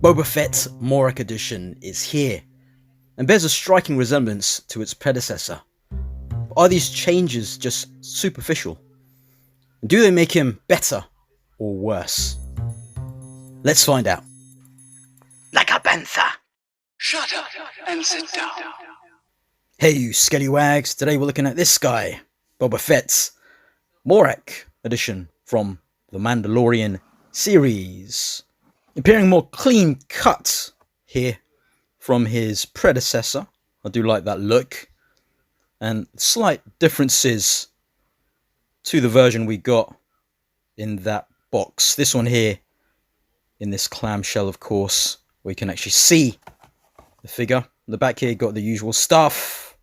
Boba Fett Morak edition is here, and bears a striking resemblance to its predecessor. But are these changes just superficial? And do they make him better or worse? Let's find out. Like a panther. Shut up and sit down. Hey you skellywags, today we're looking at this guy, Boba Fett's Morak edition from the Mandalorian series. Appearing more clean cut here from his predecessor. I do like that look. And slight differences to the version we got in that box. This one here, in this clamshell of course, where you can actually see the figure. In the back here, got the usual stuff.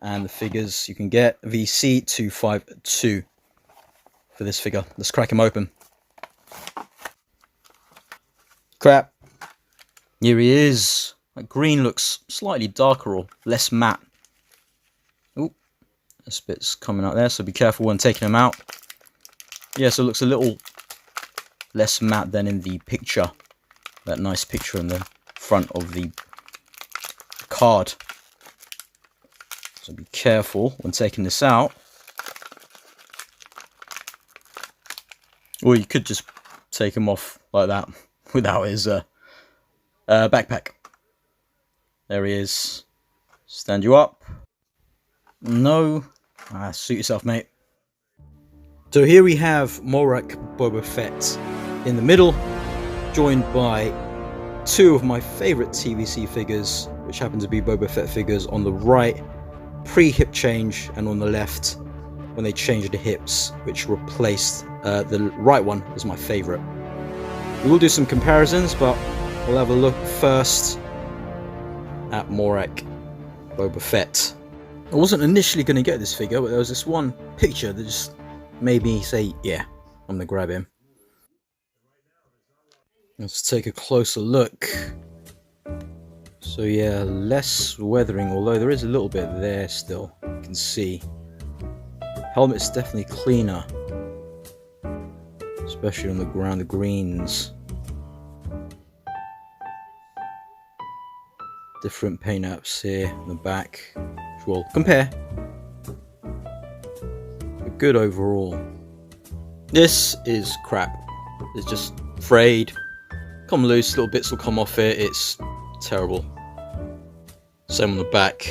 And the figures you can get. VC 252 for this figure. Let's crack him open. Crap. Here he is. That green looks slightly darker or less matte. Oh, this bit's coming out there, so be careful when taking them out. Yeah, so it looks a little less matte than in the picture. That nice picture in the front of the card. So be careful when taking this out. Or you could just take him off like that without his backpack. There he is. Stand you up. No. Suit yourself, mate. So here we have Morak Boba Fett in the middle, joined by two of my favourite TVC figures, which happen to be Boba Fett figures on the right, pre-hip change, and on the left, when they changed the hips, which replaced the right one as my favourite. We will do some comparisons, but we'll have a look first at Morak Boba Fett. I wasn't initially going to get this figure, but there was this one picture that just made me say, yeah, I'm going to grab him. Let's take a closer look. So yeah, less weathering, although there is a little bit there still, you can see. Helmet's definitely cleaner, especially on the ground, the greens. Different paint apps here in the back, which we'll compare. But good overall. This is crap. It's just frayed, come loose, little bits will come off it. It's terrible. Same on the back.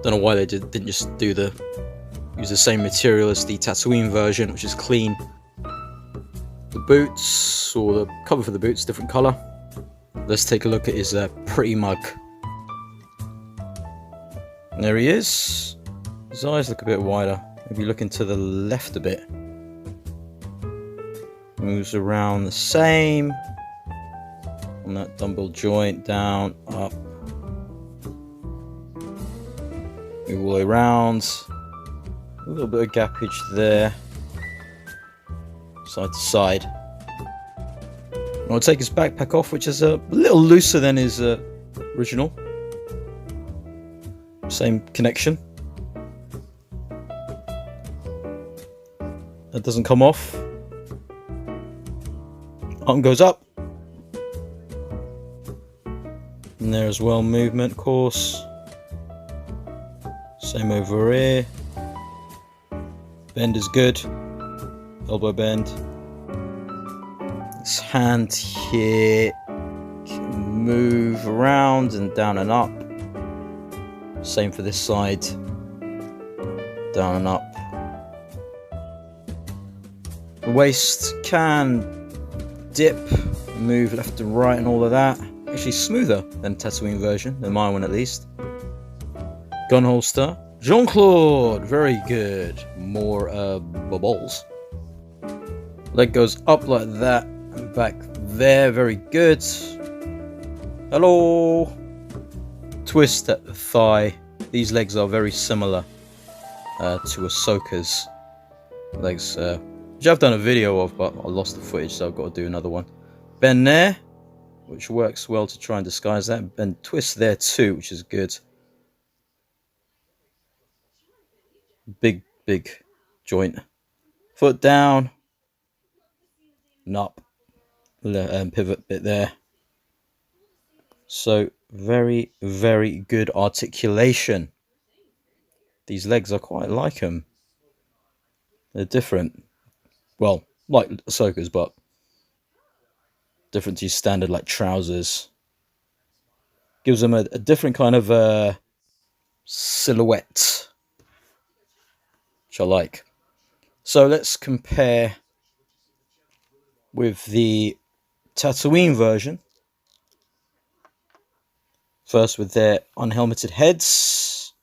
Don't know why they didn't just use the same material as the Tatooine version, which is clean. The boots, or the cover for the boots, different colour. Let's take a look at his pretty mug. There he is. His eyes look a bit wider. Maybe looking to the left a bit. Moves around the same. On that dumbbell joint, down, up. Move all the way around. A little bit of gappage there. Side to side. I'll take his backpack off, which is a little looser than his original. Same connection. That doesn't come off. Arm goes up. And there as well, movement, of course. Same over here. Bend is good. Elbow bend. This hand here can move around and down and up. Same for this side. Down and up. The waist can dip, move left and right and all of that. Actually smoother than Tatooine version, than my one at least. Gun holster. Jean-Claude, very good. More bubbles. Leg goes up like that and back there, very good. Hello. Twist at the thigh. These legs are very similar to Ahsoka's legs, which I've done a video of, but I lost the footage, so I've got to do another one. Bend there, which works well to try and disguise that. And twist there too, which is good. Big joint. Foot down. And up. Pivot bit there. So very, very good articulation. These legs, I quite like them. They're different. Well, like Ahsoka's, but different to standard like trousers. Gives them a different kind of silhouette, which I like. So let's compare with the Tatooine version. First with their unhelmeted heads.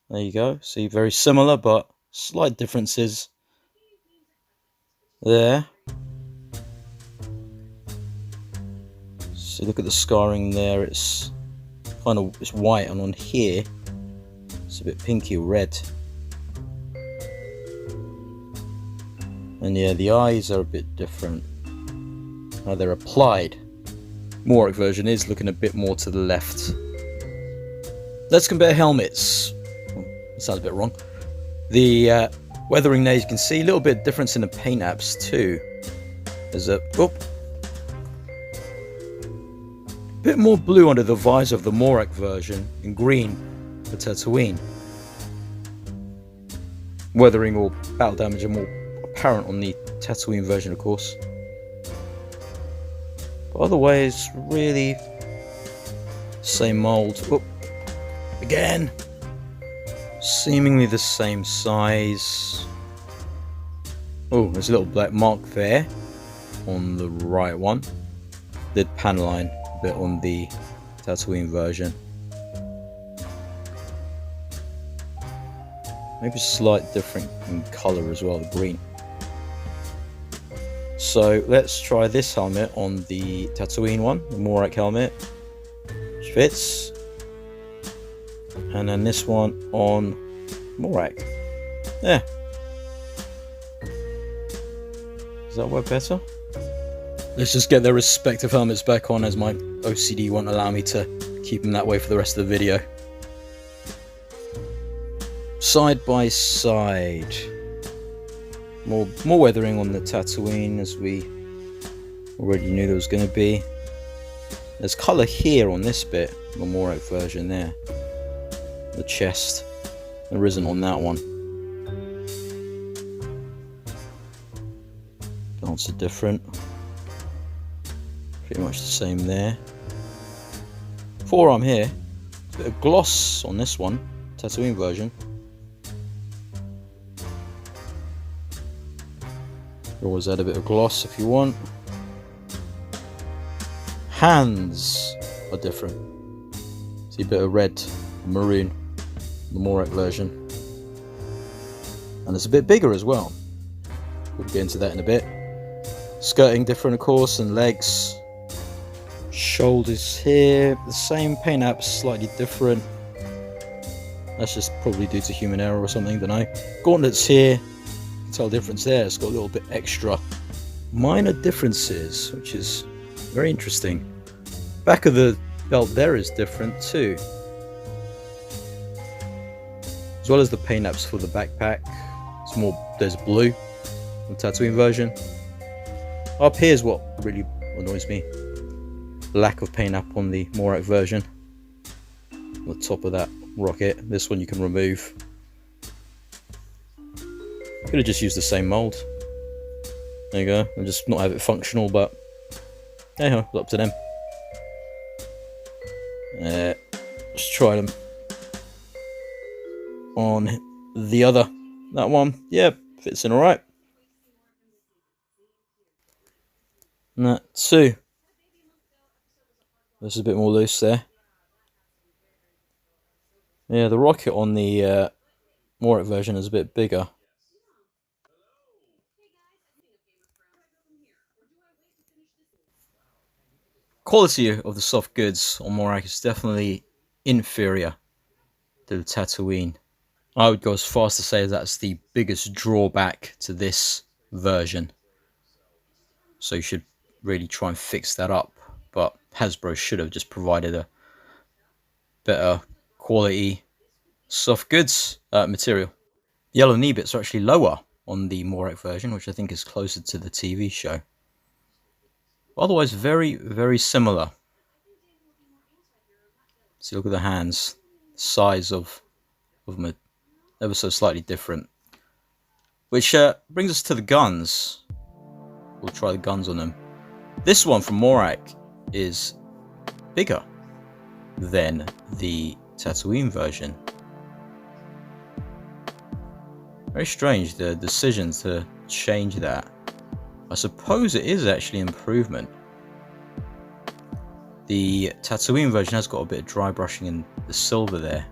There you go. See, very similar, but slight differences there. So look at the scarring there. It's white, and on here it's a bit pinky or red. And yeah, the eyes are a bit different. How they're applied. Morak version is looking a bit more to the left. Let's compare helmets. Oh, that sounds a bit wrong. The weathering there, you can see a little bit of difference in the paint apps too. There's a bit more blue under the visor of the Morak version and green for Tatooine. Weathering or battle damage are more apparent on the Tatooine version, of course. But otherwise, really same mold. Oh, again, seemingly the same size. Oh, there's a little black mark there on the right one. Did pan line a bit on the Tatooine version. Maybe slight different in colour as well, the green. So let's try this helmet on the Tatooine one, the Morak helmet, which fits. And then this one on Morak. Yeah. Does that work better? Let's just get their respective helmets back on, as my OCD won't allow me to keep them that way for the rest of the video. Side by side. More weathering on the Tatooine, as we already knew there was going to be. There's colour here on this bit, the Morak version there. The chest. There isn't on that one. Belts are different. Pretty much the same there. Forearm here. A bit of gloss on this one, Tatooine version. You always add a bit of gloss if you want. Hands are different. See a bit of red and maroon, the Morak version. And it's a bit bigger as well. We'll get into that in a bit. Skirting different, of course, and legs. Shoulders here, the same paint apps, slightly different. That's just probably due to human error or something, don't know. Gauntlets here. Tell the difference there. It's got a little bit extra minor differences, which is very interesting. Back of the belt there is different too, as well as the paint apps for the backpack. It's more, there's blue on the Tatooine version. Up here is what really annoys me, lack of paint app on the Morak version. On the top of that rocket, this one you can remove. Could have just used the same mold. There you go. And just not have it functional, but anyhow, it's up to them. Let's try them on the other. That one, yeah, fits in alright. And that too. This is a bit more loose there. Yeah, the rocket on the Morak version is a bit bigger. Quality of the soft goods on Morak is definitely inferior to the Tatooine. I would go as far as to say that's the biggest drawback to this version. So you should really try and fix that up. But Hasbro should have just provided a better quality soft goods material. Yellow knee bits are actually lower on the Morak version, which I think is closer to the TV show. Otherwise, very, very similar. See, look at the hands. The size of them are ever so slightly different. Which brings us to the guns. We'll try the guns on them. This one from Morak is bigger than the Tatooine version. Very strange, the decision to change that. I suppose it is actually an improvement. The Tatooine version has got a bit of dry brushing in the silver there.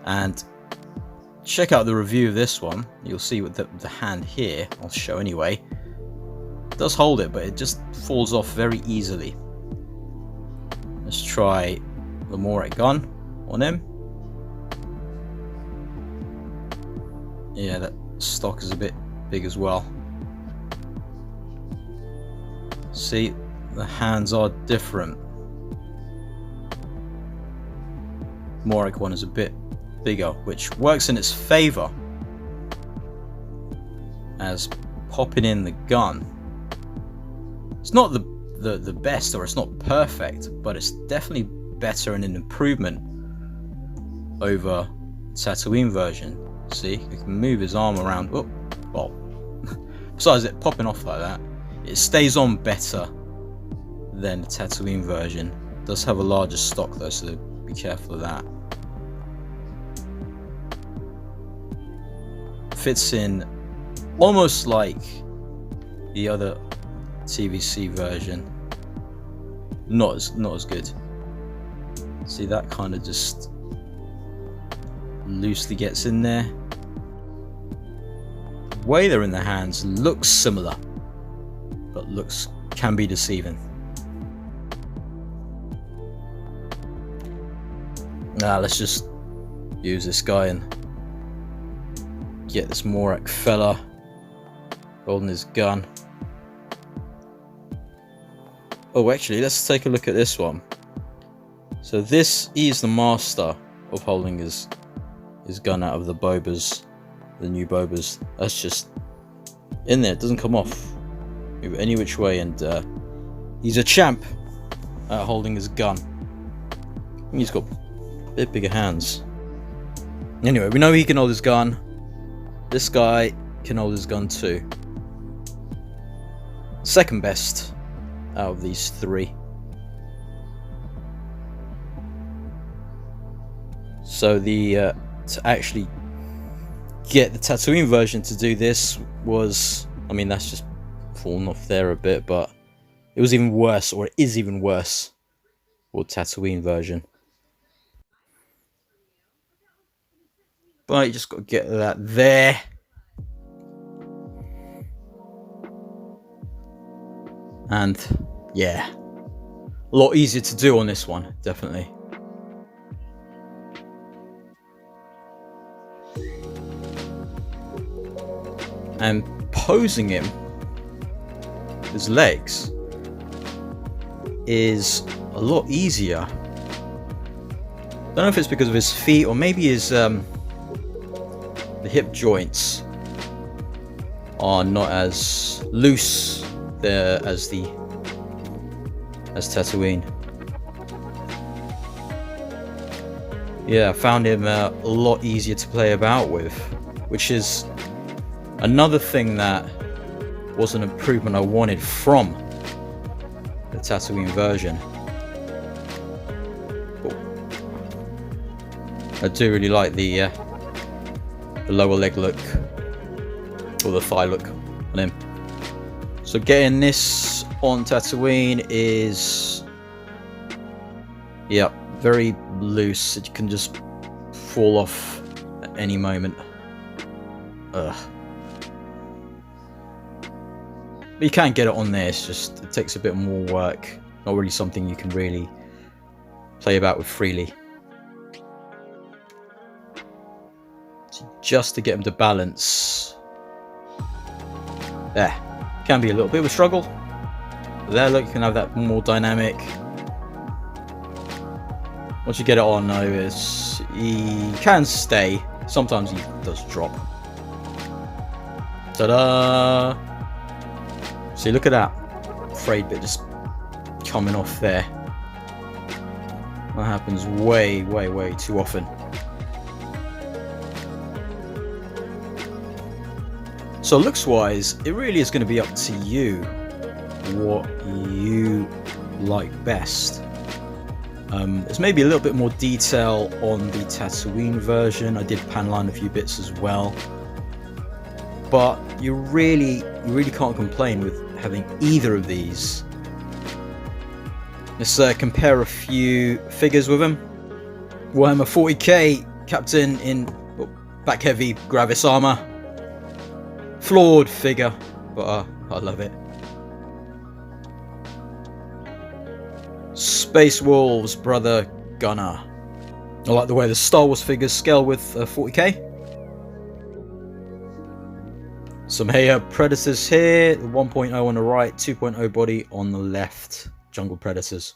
And check out the review of this one. You'll see with the hand here, I'll show anyway. It does hold it, but it just falls off very easily. Let's try the Morak gun on him. Yeah, that stock is a bit big as well. See, the hands are different. Morak one is a bit bigger, which works in its favor, as popping in the gun. It's not the best, or it's not perfect, but it's definitely better and an improvement over Tatooine version. See, he can move his arm around. Oh, well, besides it popping off like that, it stays on better than the Tatooine version. It does have a larger stock though, so be careful of that. Fits in almost like the other TVC version. Not as good. See, that kind of just loosely gets in there. The way they're in the hands looks similar, but looks can be deceiving. Now let's just use this guy and get this Morak fella holding his gun. Oh, actually, let's take a look at this one. So this is the master of holding his gun out of the Bobas, the new Bobas. That's just in there, it doesn't come off any which way, and he's a champ at holding his gun. I think he's got a bit bigger hands. Anyway, we know he can hold his gun. This guy can hold his gun too. Second best out of these three. So the to actually get the Tatooine version to do this was, I mean, that's just fallen off there a bit, but it was even worse, or it is even worse for Tatooine version. But you just got to get that there. And yeah, a lot easier to do on this one, definitely. And posing him, his legs, is a lot easier. I don't know if it's because of his feet, or maybe his the hip joints are not as loose there as Tatooine. Yeah, I found him a lot easier to play about with, which is another thing that was an improvement I wanted from the Tatooine version. I do really like the lower leg look, or the thigh look on him. So getting this on Tatooine is, yeah, very loose. It can just fall off at any moment. Ugh. But you can't get it on there. It's just, it takes a bit more work. Not really something you can really play about with freely. So just to get them to balance. There. Can be a little bit of a struggle. But there, look, you can have that more dynamic. Once you get it on, though, he can stay. Sometimes he does drop. Ta-da! See, look at that frayed bit just coming off there. That happens way too often. So looks wise, it really is going to be up to you what you like best. There's maybe a little bit more detail on the Tatooine version. I did panline a few bits as well, but you really can't complain with having either of these. Let's compare a few figures with them. Warhammer 40k Captain in back heavy Gravis armor. Flawed figure, but I love it. Space Wolves Brother Gunner. I like the way the Star Wars figures scale with 40k. Some Predators here, the 1.0 on the right, 2.0 body on the left. Jungle Predators.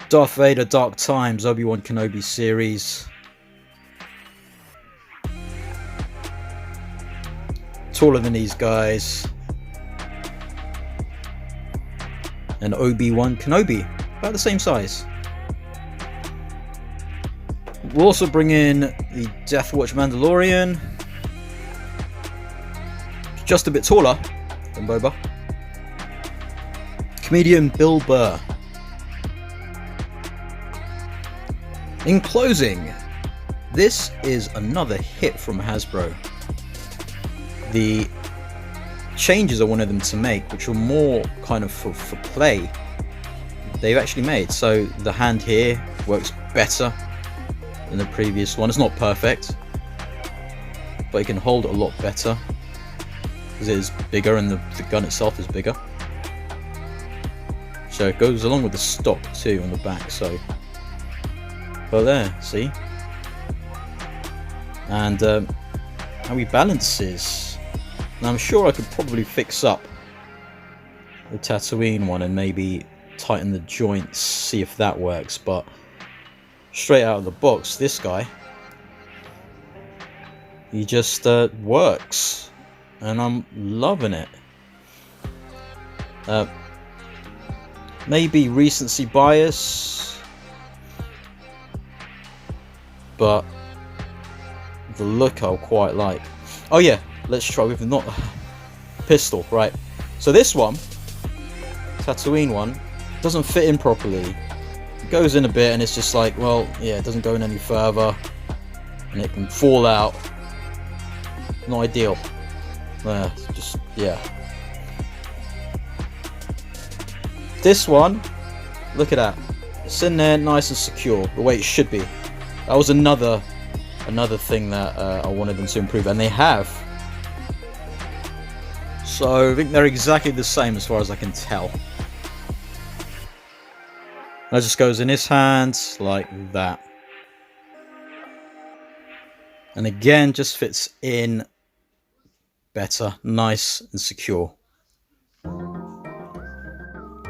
Darth Vader Dark Times, Obi-Wan Kenobi series. Taller than these guys. And Obi-Wan Kenobi, about the same size. We'll also bring in the Death Watch Mandalorian. Just a bit taller than Boba. Comedian Bill Burr. In closing, this is another hit from Hasbro. The changes I wanted them to make, which were more kind of for play, they've actually made. So the hand here works better than the previous one. It's not perfect, but it can hold a lot better because it is bigger and the gun itself is bigger. So it goes along with the stock too on the back. So, well, there, see, and how he balances. Now I'm sure I could probably fix up the Tatooine one and maybe tighten the joints, see if that works, but straight out of the box, this guy, he just works, and I'm loving it. Maybe recency bias, but the look I'll quite like. Oh yeah, let's try with not pistol, right? So this one, Tatooine one, doesn't fit in properly. It goes in a bit and it's just like, well, yeah, it doesn't go in any further and it can fall out. Not ideal. Just, yeah. This one, look at that. It's in there nice and secure, the way it should be. That was another thing that I wanted them to improve, and they have. So I think they're exactly the same as far as I can tell. That just goes in his hands like that. And again, just fits in better, nice and secure.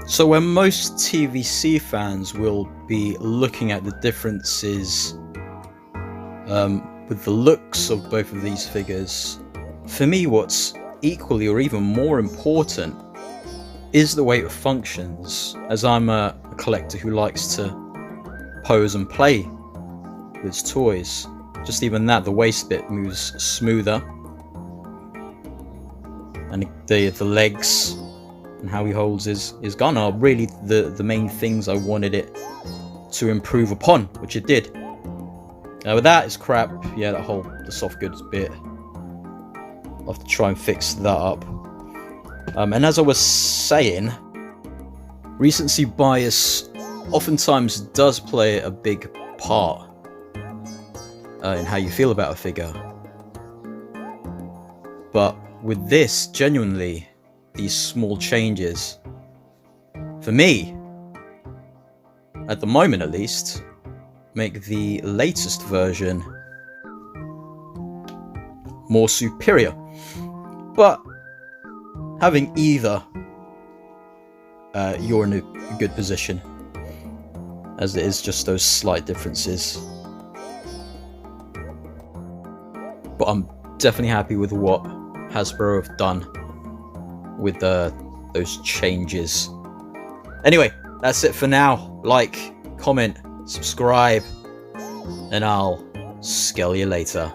So where most TVC fans will be looking at the differences with the looks of both of these figures, for me what's equally or even more important is the way it functions, as I'm a collector who likes to pose and play with toys. Just even that, the waist bit moves smoother, and the legs and how he holds his gun are really the main things I wanted it to improve upon, which it did. With that, it's crap. Yeah, the soft goods bit, I'll have to try and fix that up. And as I was saying, recency bias oftentimes does play a big part in how you feel about a figure. But with this, genuinely, these small changes, for me, at the moment at least, make the latest version more superior. But having either, you're in a good position, as it is just those slight differences. But I'm definitely happy with what Hasbro have done with those changes. Anyway, that's it for now. Like, comment, subscribe, and I'll skell you later.